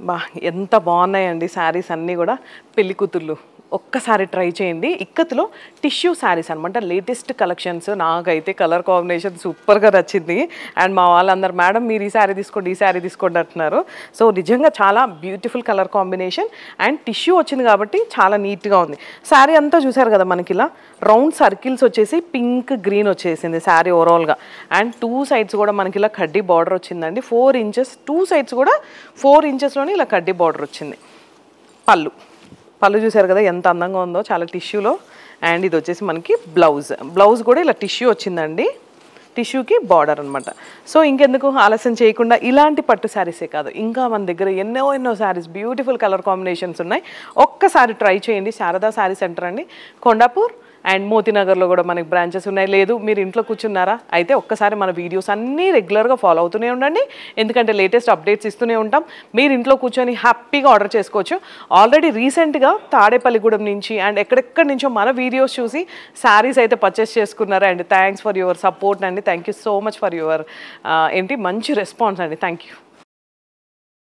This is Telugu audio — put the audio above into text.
బా ఎంత బాగున్నాయండి శారీస్ అన్నీ కూడా పెళ్లి కూతుళ్ళు ఒక్కసారి ట్రై చేయండి ఇక్కత్లో టిష్యూ శారీస్ అనమాట లేటెస్ట్ కలెక్షన్స్ నాకైతే కలర్ కాంబినేషన్ సూపర్గా నచ్చింది అండ్ మా వాళ్ళందరూ మేడం మీరు ఈ శారీ తీసుకోండి అంటున్నారు సో నిజంగా చాలా beautiful colour combination and tissue వచ్చింది కాబట్టి చాలా నీట్గా ఉంది శారీ అంతా చూసారు కదా మనకి ఇలా రౌండ్ సర్కిల్స్ వచ్చేసి పింక్ గ్రీన్ వచ్చేసింది శారీ ఓవరాల్గా అండ్ 2 సైడ్స్ కూడా మనకి ఇలా కడ్డీ బార్డర్ వచ్చిందండి 4 ఇంచెస్ 2 సైడ్స్ కూడా 4 ఇంచెస్లోనే ఇలా కడ్డీ బార్డర్ వచ్చింది పళ్ళు చూసారు కదా ఎంత అందంగా ఉందో చాలా టిష్యూలో అండ్ ఇది వచ్చేసి మనకి బ్లౌజ్ కూడా ఇలా టిష్యూ వచ్చిందండి టిష్యూకి బార్డర్ అనమాట సో ఇంకెందుకు ఆలస్యం చేయకుండా ఇలాంటి పట్టు శారీసే కాదు ఇంకా మన దగ్గర ఎన్నో శారీస్ బ్యూటిఫుల్ కలర్ కాంబినేషన్స్ ఉన్నాయి ఒక్కసారి ట్రై చేయండి శారదా శారీ సెంటర్ అండి కొండాపూర్ అండ్ మోతీనగర్లో కూడా మనకి బ్రాంచెస్ ఉన్నాయి లేదు మీరు ఇంట్లో కూర్చున్నారా అయితే ఒక్కసారి మన వీడియోస్ అన్నీ రెగ్యులర్గా ఫాలో అవుతూనే ఉండండి ఎందుకంటే లేటెస్ట్ అప్డేట్స్ ఇస్తూనే ఉంటాం మీరు ఇంట్లో కూర్చొని హ్యాపీగా ఆర్డర్ చేసుకోవచ్చు ఆల్రెడీ రీసెంట్గా తాడేపల్లిగూడెం నుంచి అండ్ ఎక్కడెక్కడి నుంచో మన వీడియోస్ చూసి శారీస్ అయితే పర్చేస్ చేసుకున్నారు and thanks for your support అండి thank you so much for your మంచి రెస్పాన్స్ అండి థ్యాంక్ యూ